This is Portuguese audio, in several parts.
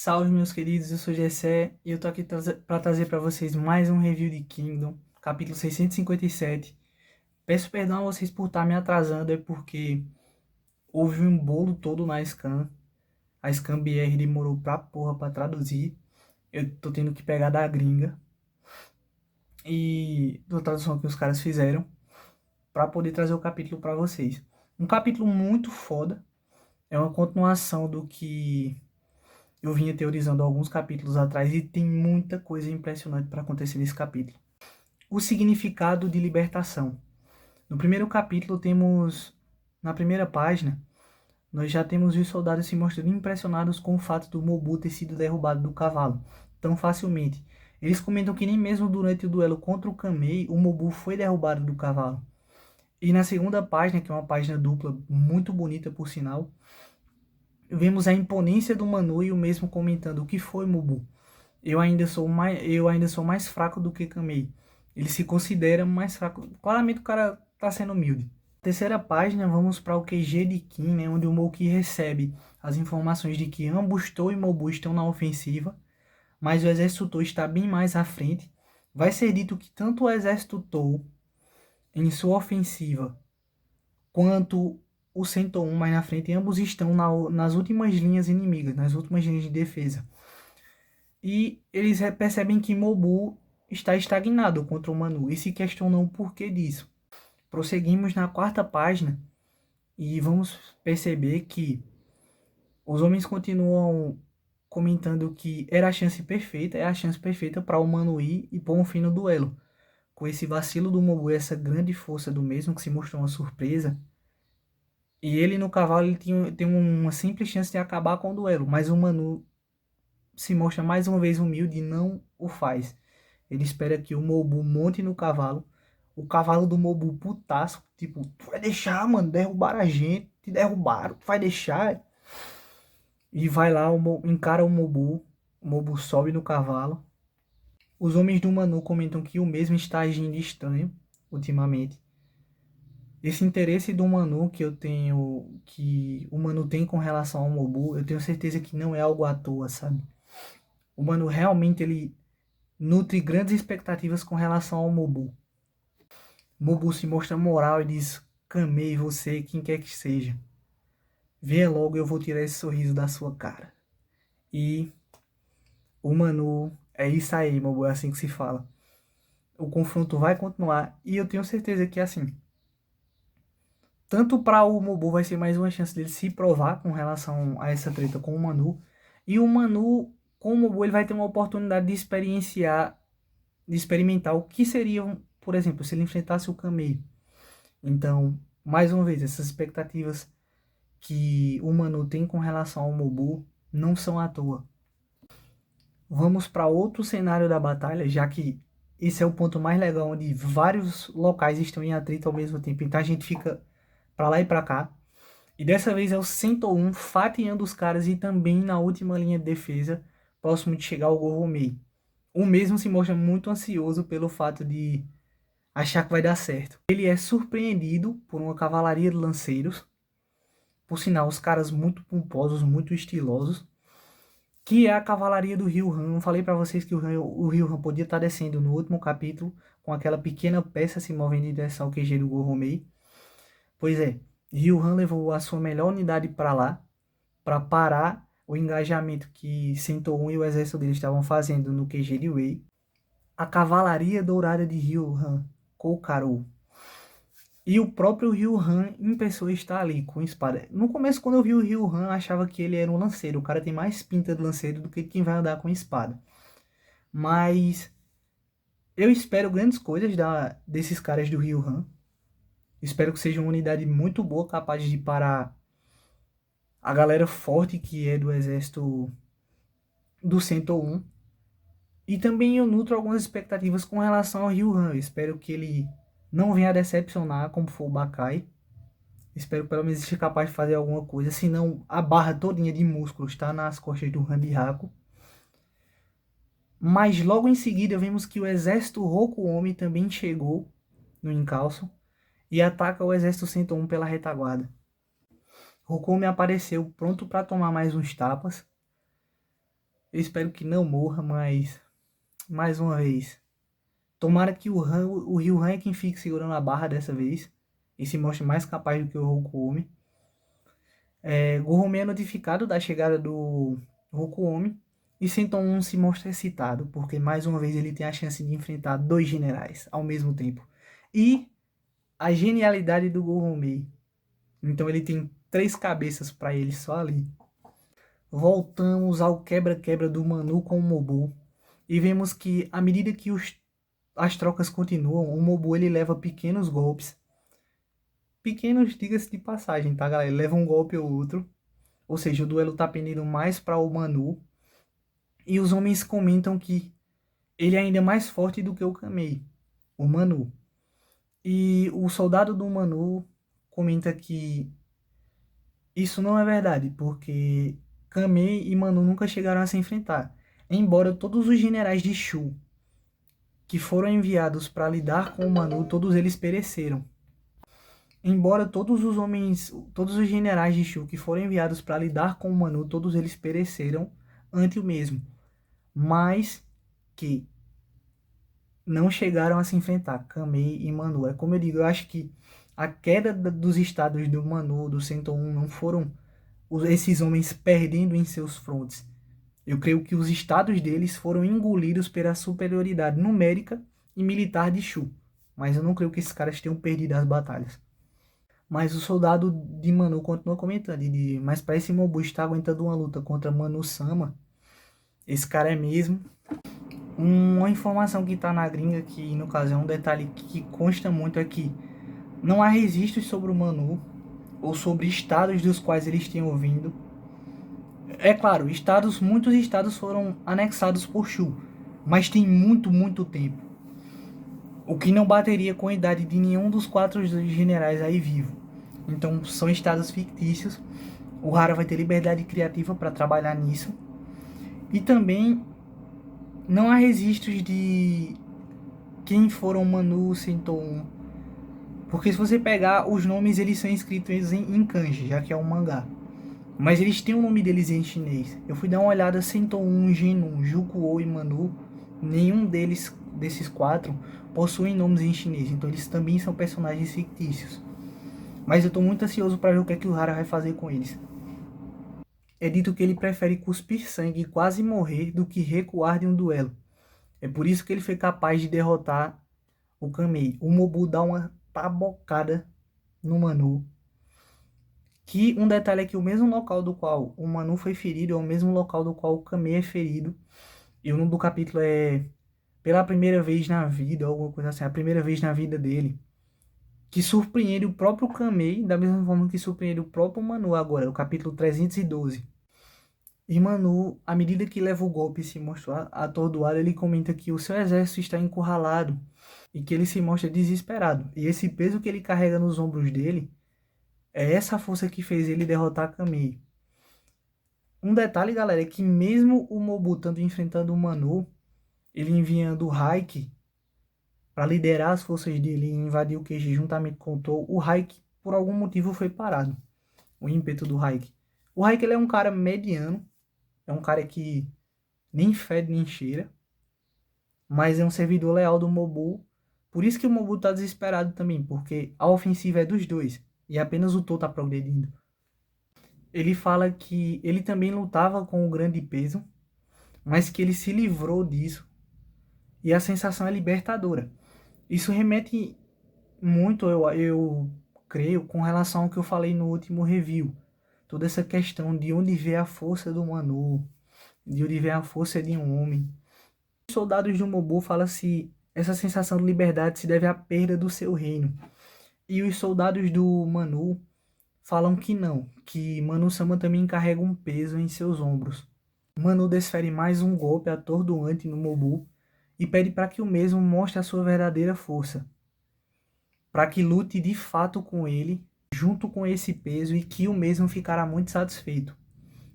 Salve, meus queridos, eu sou Gessé e eu tô aqui para trazer para vocês mais um review de Kingdom, capítulo 657. Peço perdão a vocês por estar me atrasando, é porque houve um bolo todo na Scan. A Scan BR demorou pra porra pra traduzir. Eu tô tendo que pegar da gringa e da tradução que os caras fizeram para poder trazer o capítulo para vocês. Um capítulo muito foda, é uma continuação do que eu vinha teorizando alguns capítulos atrás e tem muita coisa impressionante para acontecer nesse capítulo. O significado de libertação. No primeiro capítulo temos, na primeira página, nós já temos os soldados se mostrando impressionados com o fato do Mobu ter sido derrubado do cavalo tão facilmente. Eles comentam que nem mesmo durante o duelo contra o Kamei, o Mobu foi derrubado do cavalo. E na segunda página, que é uma página dupla muito bonita por sinal, vemos a imponência do Manu e o mesmo comentando: o que foi, Mobu? Eu ainda sou mais fraco do que Kamei. Ele se considera mais fraco. Claramente o cara tá sendo humilde. Terceira página, vamos para o QG de Kim, né, onde o Mouki recebe as informações de que ambos To e Mobu estão na ofensiva, mas o exército To está bem mais à frente. Vai ser dito que tanto o exército To, em sua ofensiva, quanto o Sento 1 mais na frente, ambos estão nas últimas linhas inimigas, nas últimas linhas de defesa. E eles percebem que Mobu está estagnado contra o Manu e se questionam o porquê disso. Prosseguimos na quarta página e vamos perceber que os homens continuam comentando que era a chance perfeita, é a chance perfeita para o Manu ir e pôr um fim no duelo. Com esse vacilo do Mobu e essa grande força do mesmo, que se mostrou uma surpresa, e ele no cavalo ele tem uma simples chance de acabar com o duelo, mas o Manu se mostra mais uma vez humilde e não o faz. Ele espera que o Mobu monte no cavalo. O cavalo do Mobu putaço, tipo, tu vai deixar, mano, derrubaram a gente, te derrubaram, tu vai deixar. E vai lá, encara o Mobu sobe no cavalo. Os homens do Manu comentam que o mesmo está agindo estranho ultimamente. Esse interesse do Manu que eu tenho, que o Manu tem com relação ao Mobu, eu tenho certeza que não é algo à toa, sabe? O Manu realmente ele nutre grandes expectativas com relação ao Mobu. Mobu se mostra moral e diz: Kamei você, quem quer que seja. Venha logo, eu vou tirar esse sorriso da sua cara. E o Manu, é isso aí, Mobu, é assim que se fala. O confronto vai continuar e eu tenho certeza que assim, tanto para o Mobu vai ser mais uma chance dele se provar com relação a essa treta com o Manu, e o Manu com o Mobu ele vai ter uma oportunidade de experimentar o que seria, por exemplo, se ele enfrentasse o Kamei. Então, mais uma vez, essas expectativas que o Manu tem com relação ao Mobu não são à toa. Vamos para outro cenário da batalha, já que esse é o ponto mais legal, onde vários locais estão em atrito ao mesmo tempo. Então a gente fica para lá e para cá. E dessa vez é o 101 fatiando os caras e também na última linha de defesa, próximo de chegar ao Goromei. O mesmo se mostra muito ansioso pelo fato de achar que vai dar certo. Ele é surpreendido por uma cavalaria de lanceiros, por sinal, os caras muito pomposos, muito estilosos, que é a cavalaria do Rio Han. Eu falei para vocês que o Rio Han podia estar descendo no último capítulo, com aquela pequena peça se movendo em direção ao QG do Goromei. Pois é, Rio Han levou a sua melhor unidade para lá, para parar o engajamento que Sento 1 e o exército dele estavam fazendo no QG de Wei. A cavalaria dourada de Rio Han, Koukarou. E o próprio Ryu Han em pessoa está ali com espada. No começo, quando eu vi o Ryu Han, eu achava que ele era um lanceiro. O cara tem mais pinta de lanceiro do que quem vai andar com espada. Mas eu espero grandes coisas desses caras do Ryu Han. Espero que seja uma unidade muito boa, capaz de parar a galera forte que é do exército do Sento 1. E também eu nutro algumas expectativas com relação ao Ryu Han. Eu espero que ele não venha a decepcionar como foi o Bakai. Espero pelo menos ser capaz de fazer alguma coisa, senão a barra todinha de músculos está nas costas do Ranbihaku. Mas logo em seguida vemos que o exército Rokuomi também chegou no encalço e ataca o exército 101 pela retaguarda. Rokuomi apareceu pronto para tomar mais uns tapas. Eu espero que não morra, mas mais uma vez. Tomara que o Ryu é quem fique segurando a barra dessa vez e se mostre mais capaz do que o Rokuomi. Gohomei é notificado da chegada do Rokuomi e Senton 1 se mostra excitado, porque mais uma vez ele tem a chance de enfrentar dois generais ao mesmo tempo. E a genialidade do Gohomei. Então ele tem 3 cabeças para ele só ali. Voltamos ao quebra-quebra do Manu com o Mobu. E vemos que à medida que as trocas continuam, o Mobu ele leva pequenos golpes. Pequenos, diga-se de passagem, tá, galera? Ele leva um golpe ou outro. Ou seja, o duelo tá pendendo mais para o Manu. E os homens comentam que ele é ainda mais forte do que o Kamei, o Manu. E o soldado do Manu comenta que isso não é verdade, porque Kamei e Manu nunca chegaram a se enfrentar. Embora todos os generais de Shu que foram enviados para lidar com o Manu, todos eles pereceram. Embora todos os generais de Shu que foram enviados para lidar com o Manu, todos eles pereceram ante o mesmo. Mas que não chegaram a se enfrentar, Kamei e Manu. É como eu digo, eu acho que a queda dos estados do Manu, do 101, não foram esses homens perdendo em seus frontes. Eu creio que os estados deles foram engolidos pela superioridade numérica e militar de Shu. Mas eu não creio que esses caras tenham perdido as batalhas. Mas o soldado de Manu continua comentando. Mas para esse Mobu estar aguentando uma luta contra Manu Sama, esse cara é mesmo. Uma informação que está na gringa, que no caso é um detalhe que consta muito, é que não há registros sobre o Manu ou sobre estados dos quais eles tenham vindo. É claro, muitos estados foram anexados por Shu, mas tem muito tempo. O que não bateria com a idade de nenhum dos 4 generais aí vivo. Então são estados fictícios. O Hara vai ter liberdade criativa para trabalhar nisso. E também não há registros de quem foram Manu Senton. Porque se você pegar os nomes, eles são escritos em kanji, já que é um mangá. Mas eles têm o nome deles em chinês. Eu fui dar uma olhada, Senton, Genun, Jukuo e Manu. Nenhum desses 4 possuem nomes em chinês. Então eles também são personagens fictícios. Mas eu estou muito ansioso para ver o que é que o Hara vai fazer com eles. É dito que ele prefere cuspir sangue e quase morrer do que recuar de um duelo. É por isso que ele foi capaz de derrotar o Kamei. O Mobu dá uma tabocada no Manu. Que um detalhe é que o mesmo local do qual o Manu foi ferido é o mesmo local do qual o Kamei é ferido. E o nome do capítulo é Pela Primeira Vez na Vida, alguma coisa assim, a primeira vez na vida dele. Que surpreende o próprio Kamei, da mesma forma que surpreende o próprio Manu agora, o capítulo 312. E Manu, à medida que leva o golpe e se mostra atordoado, ele comenta que o seu exército está encurralado e que ele se mostra desesperado. E esse peso que ele carrega nos ombros dele é essa força que fez ele derrotar Kamei. Um detalhe, galera, é que mesmo o Mobu estando enfrentando o Manu, ele enviando o Hike para liderar as forças dele e invadir o QG juntamente com o Tou, o Hike, por algum motivo, foi parado. O ímpeto do Hike. O Hike ele é um cara mediano, é um cara que nem fede nem cheira, mas é um servidor leal do Mobu. Por isso que o Mobu tá desesperado também, porque a ofensiva é dos dois e apenas o Tou tá progredindo. Ele fala que ele também lutava com o grande peso, mas que ele se livrou disso e a sensação é libertadora. Isso remete muito, eu creio, com relação ao que eu falei no último review. Toda essa questão de onde vê a força do Manu, de onde vê a força de um homem. Os soldados do Mobu falam se essa sensação de liberdade se deve à perda do seu reino. E os soldados do Manu falam que não, que Manu-sama também carrega um peso em seus ombros. Manu desfere mais um golpe atordoante no Mobu e pede para que o mesmo mostre a sua verdadeira força, para que lute de fato com ele, junto com esse peso, e que o mesmo ficará muito satisfeito.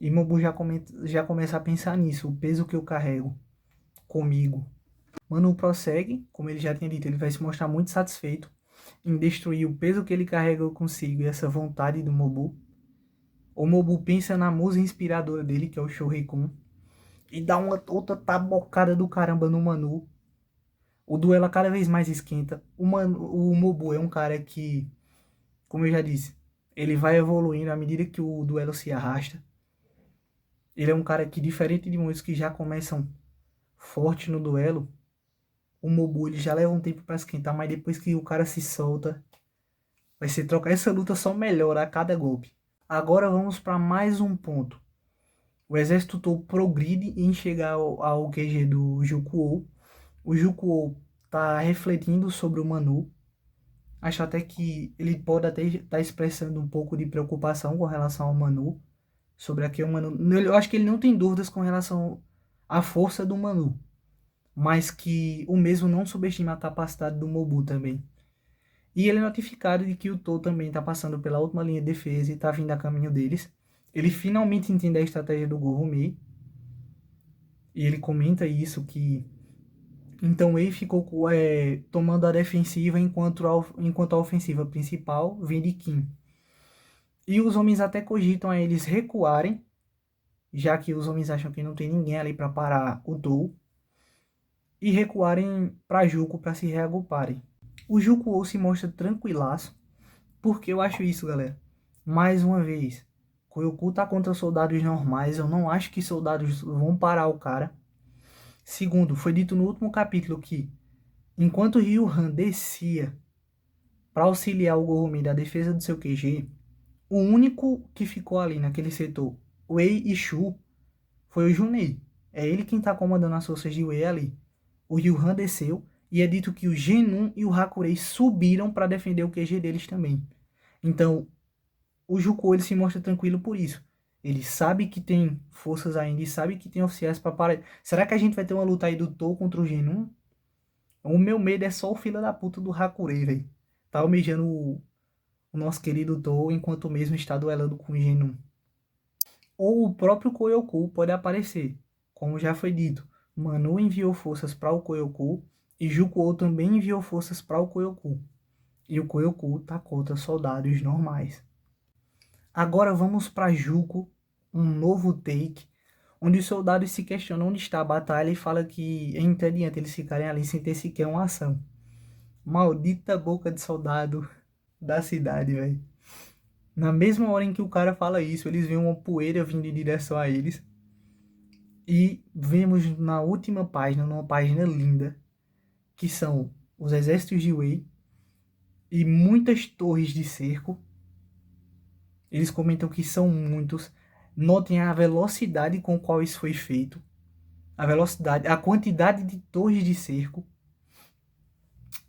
E Mobu já começa a pensar nisso, o peso que eu carrego comigo. Manu prossegue, como ele já tinha dito, ele vai se mostrar muito satisfeito em destruir o peso que ele carrega consigo e essa vontade do Mobu. O Mobu pensa na musa inspiradora dele, que é o Shohei-kun, e dá uma outra tabocada do caramba no Manu. O duelo cada vez mais esquenta. O Mobu é um cara que, como eu já disse, ele vai evoluindo à medida que o duelo se arrasta. Ele é um cara que, diferente de muitos que já começam forte no duelo, o Mobu ele já leva um tempo para esquentar, mas depois que o cara se solta, vai ser trocar. Essa luta só melhora a cada golpe. Agora vamos para mais um ponto. O exército todo progride em chegar ao QG do Jukuo. O Jukuo tá refletindo sobre o Manu. Acho até que ele pode até estar expressando um pouco de preocupação com relação ao Manu. Sobre aquele Manu. Eu acho que ele não tem dúvidas com relação à força do Manu. Mas que o mesmo não subestima a capacidade do Mobu também. E ele é notificado de que o Tou também está passando pela última linha de defesa e está vindo a caminho deles. Ele finalmente entende a estratégia do Gorumei. E ele comenta isso, que então ele ficou tomando a defensiva enquanto a ofensiva principal vem de Kim. E os homens até cogitam a eles recuarem, já que os homens acham que não tem ninguém ali para parar o Tou, e recuarem para Juco para se reagruparem. O Juco se mostra tranquilaço, porque eu acho isso, galera. Mais uma vez, Koyoku tá contra soldados normais, eu não acho que soldados vão parar o cara. Segundo, foi dito no último capítulo que, enquanto Ryuhan descia para auxiliar o Gorumi da defesa do seu QG, o único que ficou ali naquele setor, Wei e Shu, foi o Junei. É ele quem está comandando as forças de Wei ali. O Ryuhan desceu e é dito que o Genun e o Hakurei subiram para defender o QG deles também. Então, o Juko ele se mostra tranquilo por isso. Ele sabe que tem forças ainda e sabe que tem oficiais para parar. Será que a gente vai ter uma luta aí do Tou contra o Genun? O meu medo é só o filho da puta do Hakurei, velho. Tá almejando o nosso querido Tou enquanto mesmo está duelando com o Genun. Ou o próprio Koyoku pode aparecer. Como já foi dito, Manu enviou forças para o Koyoku e Juko também enviou forças para o Koyoku. E o Koyoku tá contra soldados normais. Agora vamos para Juko, um novo take, onde os soldados se questionam onde está a batalha e fala que é entediante eles ficarem ali sem ter sequer uma ação. Maldita boca de soldado da cidade, velho. Na mesma hora em que o cara fala isso, eles veem uma poeira vindo em direção a eles. E vemos na última página, numa página linda, que são os exércitos de Wei e muitas torres de cerco. Eles comentam que são muitos. Notem a velocidade com qual isso foi feito. A velocidade, a quantidade de torres de cerco.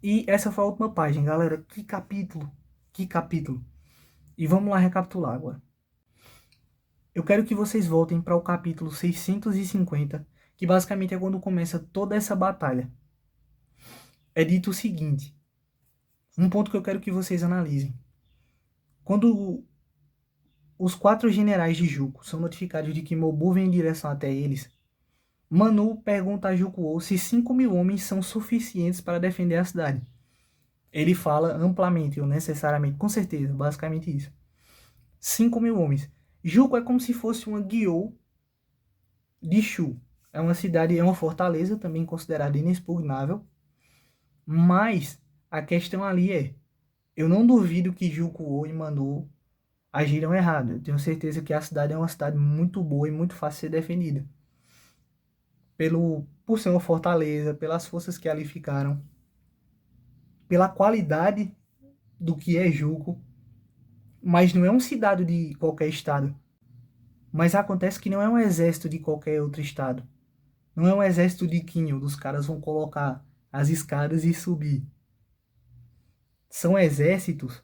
E essa foi a última página, galera. Que capítulo! Que capítulo! E vamos lá recapitular agora. Eu quero que vocês voltem para o capítulo 650, que basicamente é quando começa toda essa batalha. É dito o seguinte, um ponto que eu quero que vocês analisem. Quando os 4 generais de Juko são notificados de que Mobu vem em direção até eles, Manu pergunta a Jukuo se 5.000 homens são suficientes para defender a cidade. Ele fala amplamente, ou necessariamente, com certeza, basicamente isso. 5.000 homens. Juko é como se fosse uma Gyou de Shu. É uma cidade, é uma fortaleza também considerada inexpugnável. Mas a questão ali é, eu não duvido que Jukuo e Manu agiram errado. Eu tenho certeza que a cidade é uma cidade muito boa e muito fácil de ser defendida. Por ser uma fortaleza, pelas forças que ali ficaram, pela qualidade do que é Juco, mas não é um cidade de qualquer estado. Mas acontece que não é um exército de qualquer outro estado. Não é um exército de Quinho, dos caras vão colocar as escadas e subir. São exércitos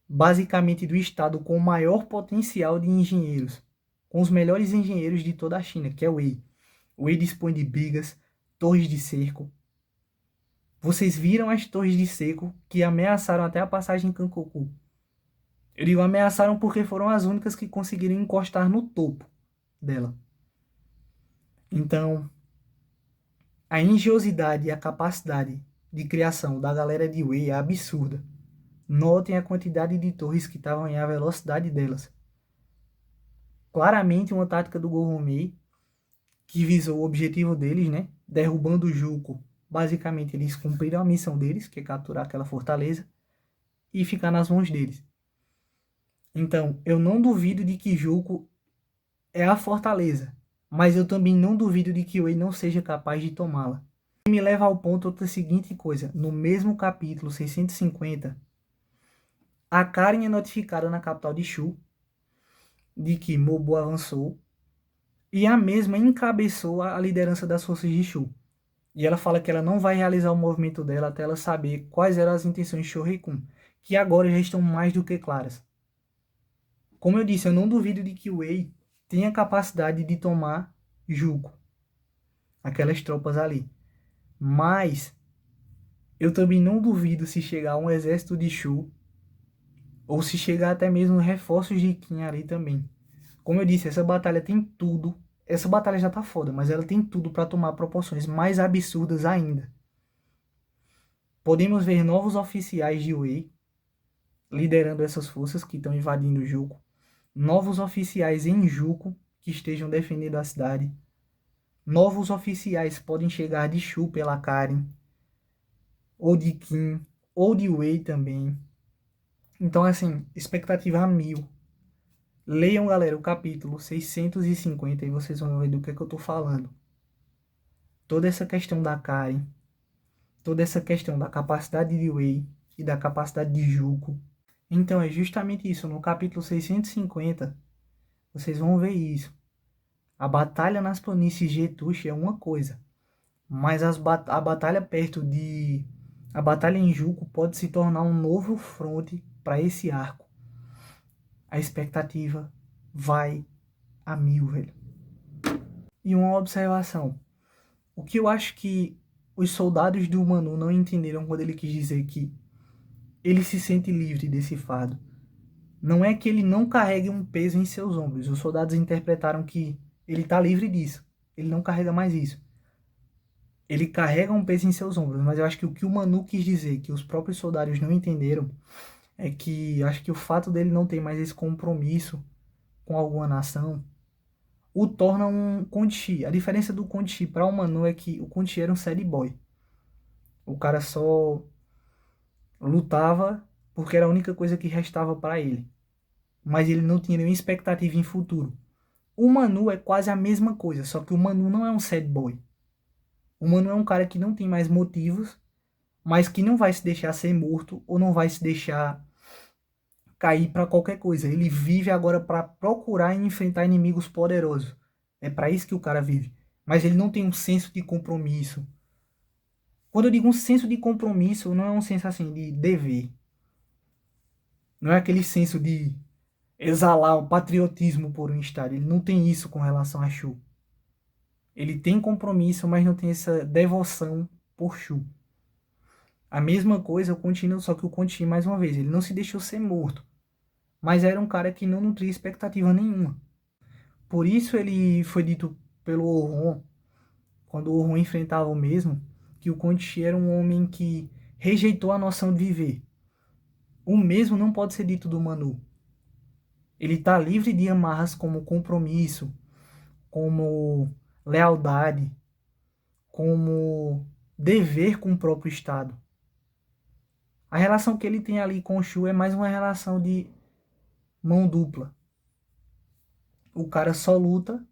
basicamente do estado com o maior potencial de engenheiros, com os melhores engenheiros de toda a China, que é o Wei. O Wei dispõe de brigas, torres de cerco. Vocês viram as torres de cerco que ameaçaram até a passagem em Kankoku. Eu digo ameaçaram porque foram as únicas que conseguiram encostar no topo dela. Então, a engenhosidade e a capacidade de criação da galera de Wei é absurda. Notem a quantidade de torres que estavam e a velocidade delas. Claramente uma tática do Goromei que visou o objetivo deles, né? Derrubando o Juco. Basicamente, eles cumpriram a missão deles, que é capturar aquela fortaleza e ficar nas mãos deles. Então, eu não duvido de que Juco é a fortaleza, mas eu também não duvido de que Wei não seja capaz de tomá-la. Me leva ao ponto outra seguinte coisa. No mesmo capítulo 650, a Karen é notificada na capital de Shu de que Mobu avançou e a mesma encabeçou a liderança das forças de Shu. E ela fala que ela não vai realizar o movimento dela até ela saber quais eram as intenções de Shoryukun, que agora já estão mais do que claras. Como eu disse, eu não duvido de que Wei tenha capacidade de tomar Juco, aquelas tropas ali. Mas eu também não duvido se chegar um exército de Shu, ou se chegar até mesmo reforços de Qin ali também. Como eu disse, essa batalha tem tudo. Essa batalha já tá foda, mas ela tem tudo para tomar proporções mais absurdas ainda. Podemos ver novos oficiais de Wei liderando essas forças que estão invadindo Juco. Novos oficiais em Juco que estejam defendendo a cidade. Novos oficiais podem chegar de Shu pela Karen, ou de Qin, ou de Wei também. Então, assim, expectativa a 1000. Leiam, galera, o capítulo 650 e vocês vão ver do que eu tô falando. Toda essa questão da Karen, toda essa questão da capacidade de Wei e da capacidade de Juco. Então, é justamente isso. No capítulo 650, vocês vão ver isso. A batalha nas planícies Getushi é uma coisa, mas a batalha perto de... A batalha em Juco pode se tornar um novo fronte para esse arco. A expectativa vai a 1000, velho. E uma observação. O que eu acho que os soldados do Manu não entenderam quando ele quis dizer que ele se sente livre desse fardo. Não é que ele não carregue um peso em seus ombros. Os soldados interpretaram que ele está livre disso. Ele não carrega mais isso. Ele carrega um peso em seus ombros. Mas eu acho que o que o Manu quis dizer, que os próprios soldados não entenderam, é que acho que o fato dele não ter mais esse compromisso com alguma nação o torna um Conti. A diferença do Conti para o Manu é que o Conti era um sad boy. O cara só lutava porque era a única coisa que restava para ele. Mas ele não tinha nenhuma expectativa em futuro. O Manu é quase a mesma coisa, só que o Manu não é um sad boy. O Manu é um cara que não tem mais motivos, mas que não vai se deixar ser morto ou não vai se deixar cair para qualquer coisa. Ele vive agora para procurar e enfrentar inimigos poderosos. É para isso que o cara vive. Mas ele não tem um senso de compromisso. Quando eu digo um senso de compromisso, não é um senso assim de dever. Não é aquele senso de exalar o patriotismo por um estado. Ele não tem isso com relação a Shu. Ele tem compromisso, mas não tem essa devoção por Shu. A mesma coisa eu continuo, só que o Conti, mais uma vez, ele não se deixou ser morto. Mas era um cara que não nutria expectativa nenhuma. Por isso ele foi dito pelo Orhon, quando o Orhon enfrentava o mesmo, que o Conti era um homem que rejeitou a noção de viver. O mesmo não pode ser dito do Manu. Ele está livre de amarras como compromisso, como lealdade, como dever com o próprio Estado. A relação que ele tem ali com o Shu é mais uma relação de mão dupla. O cara só luta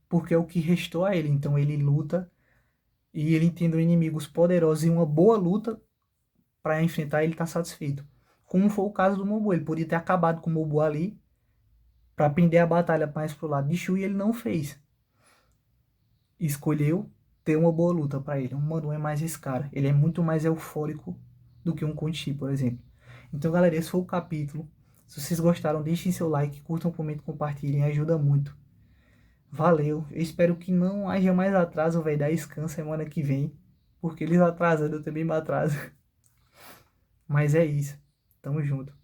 porque é o que restou a ele. Então ele luta e ele entendeu inimigos poderosos e uma boa luta para enfrentar, ele está satisfeito. Como foi o caso do Mobu. Ele podia ter acabado com o Mobu ali para prender a batalha mais pro lado de Shu e ele não fez. Escolheu ter uma boa luta para ele. O Manu é mais esse cara. Ele é muito mais eufórico do que um Conti, por exemplo. Então, galera, esse foi o capítulo. Se vocês gostaram, deixem seu like, curtam, comentem, compartilhem, ajuda muito. Valeu. Eu espero que não haja mais atraso, vai dar scan semana que vem. Porque eles atrasando, eu também me atraso. Mas é isso. Tamo junto.